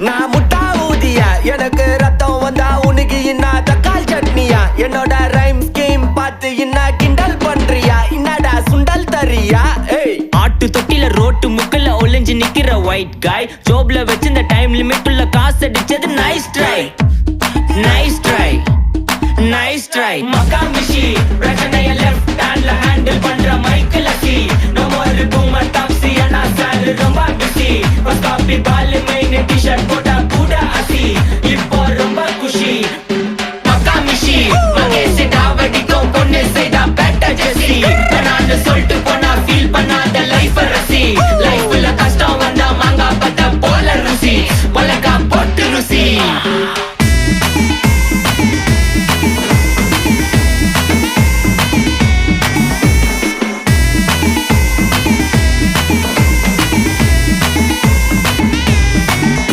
நான் முட்டா ஊதியா எனக்கு ரத்தம் வந்தா உனக்கு இன்னா தக்காள் சட்னியா என்னோட ரைம் ஸ்கீம் பார்த்து இன்னா கிண்டல் பண்றியா என்னடா சுண்டல் தரியா ஏய் ஆட்டு தொட்டில ரோட்டு முக்கல்ல ஒளிஞ்சு நிக்கிற ஒயிட் காய் ஜோப்ல வச்சிருந்த டைம் லிமிட் உள்ள காசு அடிச்சது nice try nice try nice try மகாமிஷி பிரச்சனைய லெஃப்ட் ஹேண்ட்ல ஹேண்டில் பண்ற Michael lucky no more boomer taxi அண்ணா சார் ரொம்ப பிஸி பஸ் காப்பி பால் மெயின்